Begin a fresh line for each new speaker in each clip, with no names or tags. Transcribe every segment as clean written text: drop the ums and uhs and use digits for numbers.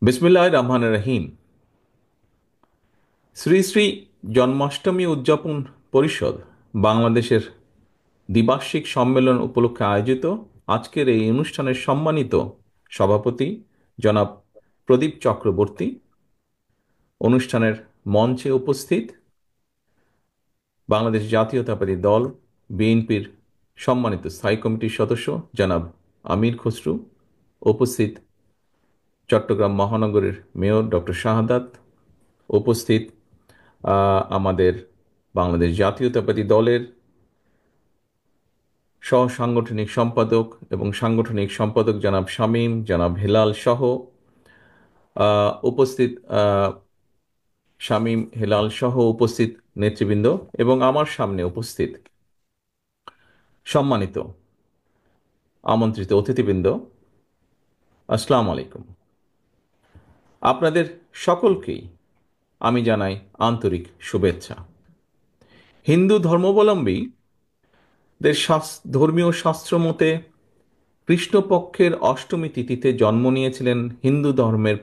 বিসমিল্লাহির রহমানির রহিম। শ্রী শ্রী জন্মাষ্টমী উদযাপন পরিষদ বাংলাদেশের দ্বিবার্ষিক সম্মেলন উপলক্ষে আয়োজিত আজকের এই অনুষ্ঠানের সম্মানিত সভাপতি জনাব প্রদীপ চক্রবর্তী, অনুষ্ঠানের মঞ্চে উপস্থিত বাংলাদেশ জাতীয়তাবাদী দল বিএনপির সম্মানিত স্থায়ী কমিটির সদস্য জনাব আমির খসরু, উপস্থিত চট্টগ্রাম মহানগরের মেয়র ডক্টর শাহাদাত, উপস্থিত আমাদের বাংলাদেশ জাতীয়তাবাদী দলের সহ সাংগঠনিক সম্পাদক এবং সাংগঠনিক সম্পাদক জনাব শামীম, জনাব হেলাল সহ উপস্থিত শামীম হেলাল সহ উপস্থিত নেতৃবৃন্দ এবং আমার সামনে উপস্থিত সম্মানিত আমন্ত্রিত অতিথিবৃন্দ, আসসালামু আলাইকুম। আপনাদের সকলকেই আমি জানাই আন্তরিক শুভেচ্ছা। হিন্দু ধর্মাবলম্বী ধর্মীয় শাস্ত্র মতে কৃষ্ণপক্ষের অষ্টমী তিথিতে জন্ম নিয়েছিলেন হিন্দু ধর্মের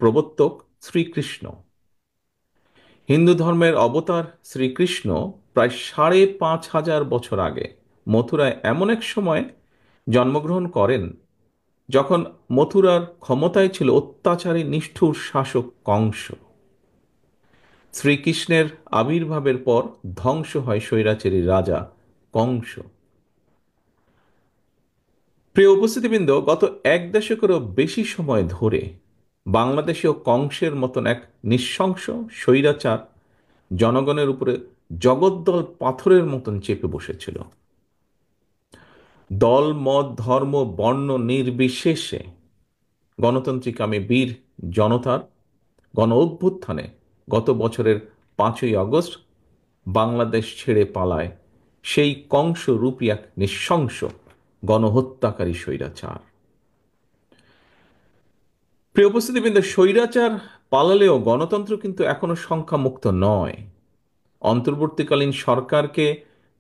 প্রবর্তক শ্রীকৃষ্ণ। হিন্দু ধর্মের অবতার শ্রীকৃষ্ণ প্রায় 5,500 বছর আগে মথুরায় এমন এক সময় জন্মগ্রহণ করেন যখন মথুরার ক্ষমতায় ছিল অত্যাচারী নিষ্ঠুর শাসক কংস। শ্রীকৃষ্ণের আবির্ভাবের পর ধ্বংস হয় স্বৈরাচারী রাজা কংস। প্রিয় উপস্থিতিবৃন্দ, গত এক দশকেরও বেশি সময় ধরে বাংলাদেশেও কংসের মতন এক নৃশংস স্বৈরাচার জনগণের উপরে জগদ্দল পাথরের মতন চেপে বসেছিল। দল মত ধর্ম বর্ণ নির্বিশেষে গণতান্ত্রিকামী বীর জনতার গণ অভ্যুত্থানে গত বছরের 5ই আগস্ট বাংলাদেশ ছেড়ে পালায় সেই কংসরূপী এক নৃশংস গণহত্যাকারী স্বৈরাচার। প্রিয় উপস্থিতিবৃন্দ, স্বৈরাচার পালালেও গণতন্ত্র কিন্তু এখনো সংখ্যামুক্ত নয়। অন্তর্বর্তীকালীন সরকারকে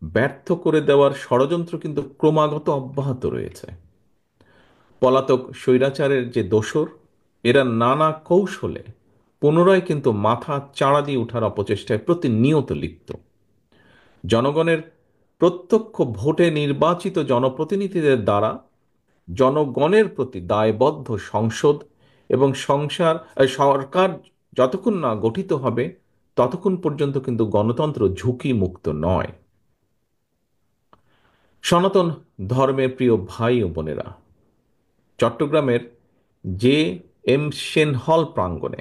ব্যর্থ করে দেওয়ার ষড়যন্ত্র কিন্তু ক্রমাগত অব্যাহত রয়েছে। পলাতক স্বৈরাচারের যে দোসর, এরা নানা কৌশলে পুনরায় কিন্তু মাথা চাড়া দিয়ে ওঠার অপচেষ্টায় প্রতিনিয়ত লিপ্ত। জনগণের প্রত্যক্ষ ভোটে নির্বাচিত জনপ্রতিনিধিদের দ্বারা জনগণের প্রতি দায়বদ্ধ সংসদ এবং সরকার যতক্ষণ না গঠিত হবে ততক্ষণ পর্যন্ত কিন্তু গণতন্ত্র ঝুঁকি মুক্ত নয়। সনাতন ধর্মের প্রিয় ভাই ও বোনেরা, চট্টগ্রামের জে এম সেন হল প্রাঙ্গণে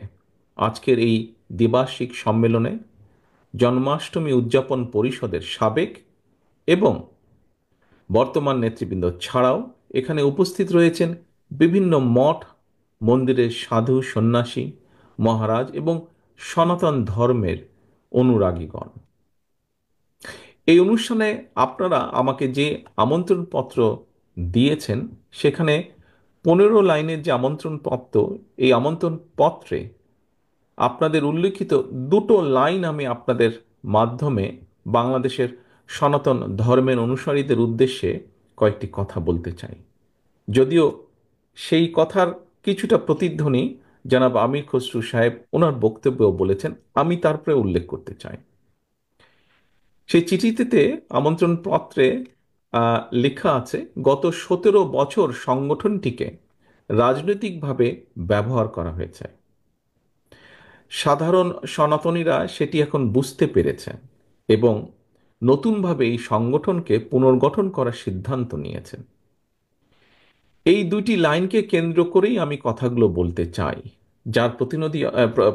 আজকের এই দ্বিবার্ষিক সম্মেলনে জন্মাষ্টমী উদযাপন পরিষদের সাবেক এবং বর্তমান নেতৃবৃন্দ ছাড়াও এখানে উপস্থিত রয়েছেন বিভিন্ন মঠ মন্দিরের সাধু সন্ন্যাসী মহারাজ এবং সনাতন ধর্মের অনুরাগীগণ। এই অনুষ্ঠানে আপনারা আমাকে যে আমন্ত্রণপত্র দিয়েছেন সেখানে 15 লাইনের যে আমন্ত্রণপত্র, এই আমন্ত্রণপত্রে আপনাদের উল্লিখিত দুটো লাইন আমি আপনাদের মাধ্যমে বাংলাদেশের সনাতন ধর্মের অনুসারীদের উদ্দেশ্যে কয়েকটি কথা বলতে চাই। যদিও সেই কথার কিছুটা প্রতিধ্বনি জনাব আমির খসরু সাহেব ওনার বক্তব্যেও বলেছেন, আমি তারপরে উল্লেখ করতে চাই। সেই চিঠিতে আমন্ত্রণপত্রে লেখা আছে, গত 17 বছর সংগঠনটিকে রাজনৈতিকভাবে ব্যবহার করা হয়েছে। সাধারণ সনাতনীরা সেটি এখন বুঝতে পেরেছেন এবং নতুনভাবে এই সংগঠনকে পুনর্গঠন করার সিদ্ধান্ত নিয়েছেন। এই দুটি লাইনকে কেন্দ্র করেই আমি কথাগুলো বলতে চাই, যার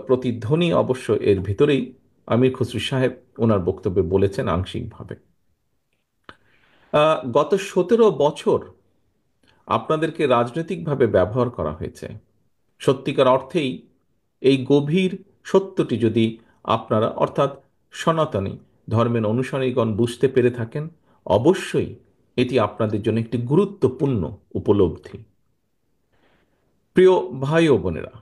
প্রতিধ্বনি অবশ্য এর ভিতরেই আমির খসরু সাহেব ওনার বক্তব্যে বলেছেন আংশিকভাবে। গত 17 বছর আপনাদেরকে রাজনৈতিকভাবে ব্যবহার করা হয়েছে। সত্যিকার অর্থেই এই গভীর সত্যটি যদি আপনারা অর্থাৎ সনাতনী ধর্মের অনুসারীগণ বুঝতে পেরে থাকেন, অবশ্যই এটি আপনাদের জন্য একটি গুরুত্বপূর্ণ উপলব্ধি। প্রিয় ভাই ও বোনেরা,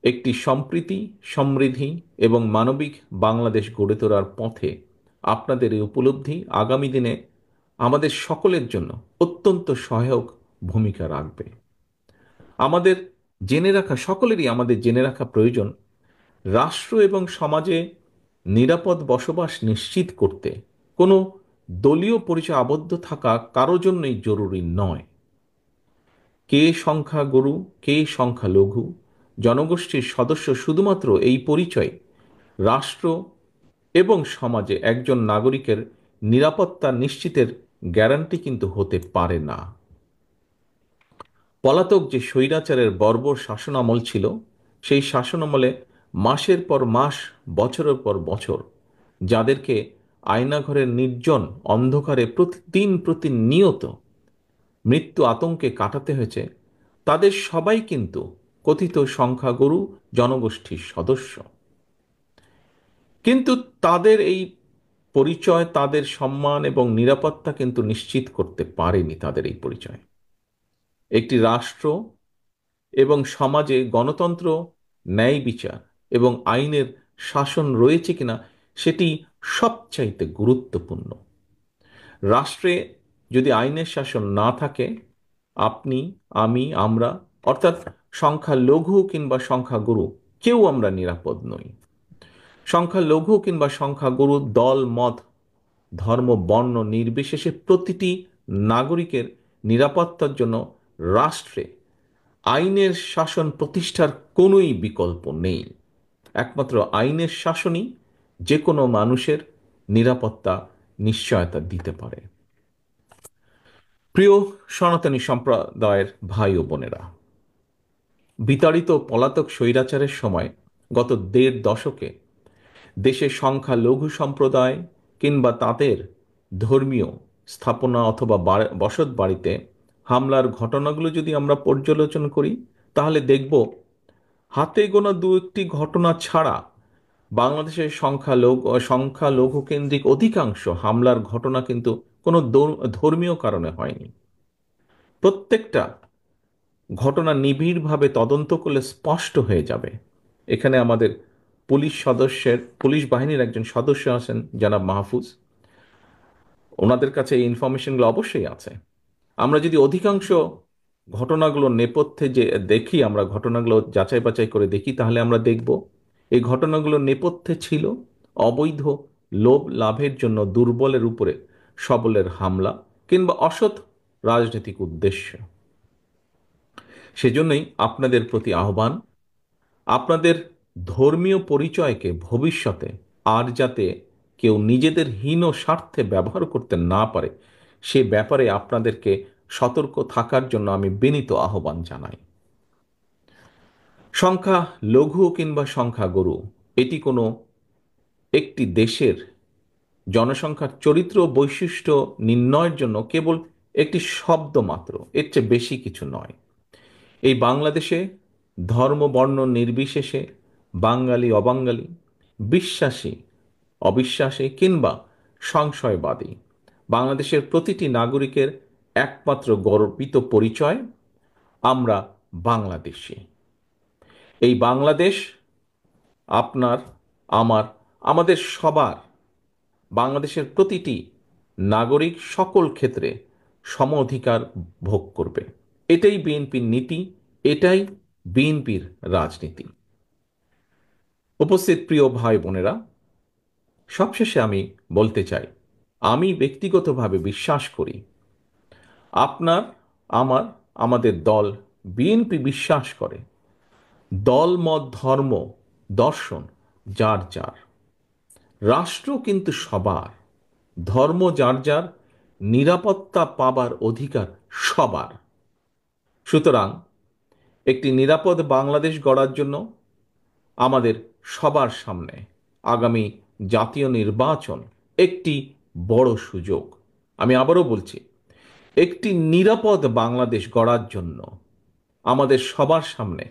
একটি সম্প্রীতি সমৃদ্ধি এবং মানবিক বাংলাদেশ গড়ে তোলার পথে আপনাদের এই উপলব্ধি আগামী দিনে আমাদের সকলের জন্য অত্যন্ত সহায়ক ভূমিকা রাখবে। আমাদের জেনে রাখা, সকলেরই আমাদের জেনে রাখা প্রয়োজন, রাষ্ট্র এবং সমাজে নিরাপদ বসবাস নিশ্চিত করতে কোনো দলীয় পরিচয় আবদ্ধ থাকা কারো জন্যই জরুরি নয়। কে সংখ্যাগুরু, কে সংখ্যালঘু, জনগোষ্ঠীর সদস্য, শুধুমাত্র এই পরিচয় রাষ্ট্র এবং সমাজে একজন নাগরিকের নিরাপত্তা নিশ্চিতের গ্যারান্টি কিন্তু হতে পারে না। পলাতক যে স্বৈরাচারের বর্বর শাসনামল ছিল, সেই শাসনামলে মাসের পর মাস, বছরের পর বছর যাদেরকে আয়নাঘরের নির্জন অন্ধকারে প্রতিদিন প্রতিনিয়ত মৃত্যু আতঙ্কে কাটাতে হয়েছে, তাদের সবাই কিন্তু কথিত সংখ্যাগুরু জনগোষ্ঠীর সদস্য। কিন্তু তাদের এই পরিচয়, তাদের সম্মান এবং নিরাপত্তা কিন্তু নিশ্চিত করতে পারেনি। তাদের এই পরিচয় একটি রাষ্ট্র এবং সমাজে গণতন্ত্র, ন্যায় বিচার এবং আইনের শাসন রয়েছে কিনা, সেটি সবচাইতে গুরুত্বপূর্ণ। রাষ্ট্রে যদি আইনের শাসন না থাকে, আপনি, আমি, আমরা, অর্থাৎ সংখ্যালঘু কিংবা সংখ্যাগুরু, কেউ আমরা নিরাপদ নই। সংখ্যালঘু কিংবা সংখ্যাগুরু, দল মত, ধর্ম, বর্ণ নির্বিশেষে প্রতিটি নাগরিকের নিরাপত্তার জন্য রাষ্ট্রে আইনের শাসন প্রতিষ্ঠার কোনোই বিকল্প নেই। একমাত্র আইনের শাসনই যে কোনো মানুষের নিরাপত্তা নিশ্চয়তা দিতে পারে। প্রিয় সনাতনী সম্প্রদায়ের ভাই ও বোনেরা, বিতাড়িত পলাতক স্বৈরাচারের সময় গত দেড় দশকে দেশের সংখ্যালঘু সম্প্রদায় কিংবা তাদের ধর্মীয় স্থাপনা অথবা বসত বাড়িতে হামলার ঘটনাগুলো যদি আমরা পর্যালোচনা করি, তাহলে দেখব হাতে গোনা দু একটি ঘটনা ছাড়া বাংলাদেশের সংখ্যালঘু কেন্দ্রিক অধিকাংশ হামলার ঘটনা কিন্তু কোনো ধর্মীয় কারণে হয়নি। প্রত্যেকটা ঘটনা নিবিড়ভাবে তদন্ত করলে স্পষ্ট হয়ে যাবে। এখানে আমাদের পুলিশ বাহিনীর একজন সদস্য আছেন, জনাব মাহফুজ, ওনাদের কাছে এই ইনফরমেশনগুলো অবশ্যই আছে। আমরা যদি অধিকাংশ ঘটনাগুলো নেপথ্যে যে দেখি, আমরা ঘটনাগুলো যাচাই বাছাই করে দেখি, তাহলে আমরা দেখব এই ঘটনাগুলো নেপথ্যে ছিল অবৈধ লোভ লাভের জন্য দুর্বলের উপরে সবলের হামলা কিংবা অসৎ রাজনৈতিক উদ্দেশ্য। সেজন্যই আপনাদের প্রতি আহ্বান, আপনাদের ধর্মীয় পরিচয়কে ভবিষ্যতে আর যাতে কেউ নিজেদের হীন স্বার্থে ব্যবহার করতে না পারে, সে ব্যাপারে আপনাদেরকে সতর্ক থাকার জন্য আমি বিনীত আহ্বান জানাই। সংখ্যা লঘু কিংবা সংখ্যাগুরু, এটি কোনো একটি দেশের জনসংখ্যার চরিত্র বৈশিষ্ট্য নির্ণয়ের জন্য কেবল একটি শব্দ মাত্র, এর চেয়ে বেশি কিছু নয়। এই বাংলাদেশে ধর্ম বর্ণ নির্বিশেষে, বাঙালি অবাঙালি, বিশ্বাসী অবিশ্বাসী কিংবা সংশয়বাদী, বাংলাদেশের প্রতিটি নাগরিকের একমাত্র গর্বিত পরিচয়, আমরা বাংলাদেশী। এই বাংলাদেশ আপনার, আমার, আমাদের সবার, বাংলাদেশের প্রতিটি নাগরিক সকল ক্ষেত্রে সম অধিকার ভোগ করবে। এটাই বিএনপির নীতি, এটাই বিএনপির রাজনীতি। উপস্থিত প্রিয় ভাই বোনেরা, সবশেষে আমি বলতে চাই, আমি ব্যক্তিগতভাবে বিশ্বাস করি, আপনার, আমার, আমাদের দল বিএনপি বিশ্বাস করে, দল মত ধর্ম দর্শন যার যার, রাষ্ট্র কিন্তু সবার, ধর্ম যার যার, নিরাপত্তা পাবার অধিকার সবার। সুতরাং একটি নিরাপদ বাংলাদেশ গড়ার জন্য আমাদের সবার সামনে আগামী জাতীয় নির্বাচন একটি বড় সুযোগ। আমি আবারও বলছি, একটি নিরাপদ বাংলাদেশ গড়ার জন্য আমাদের সবার সামনে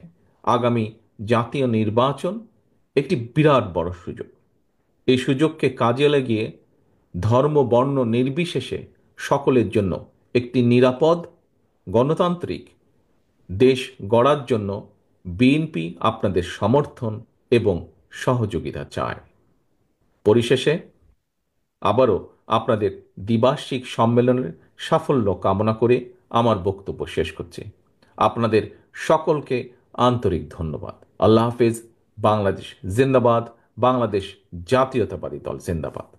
আগামী জাতীয় নির্বাচন একটি বিরাট বড় সুযোগ। এই সুযোগকে কাজে লাগিয়ে ধর্ম বর্ণ নির্বিশেষে সকলের জন্য একটি নিরাপদ গণতান্ত্রিক দেশ গড়ার জন্য বিএনপি আপনাদের সমর্থন এবং সহযোগিতা চায়। পরিশেষে আবারও আপনাদের দ্বিবার্ষিক সম্মেলনের সাফল্য কামনা করে আমার বক্তব্য শেষ করছি। আপনাদের সকলকে আন্তরিক ধন্যবাদ। আল্লাহ হাফেজ। বাংলাদেশ জিন্দাবাদ। বাংলাদেশ জাতীয়তাবাদী দল জিন্দাবাদ।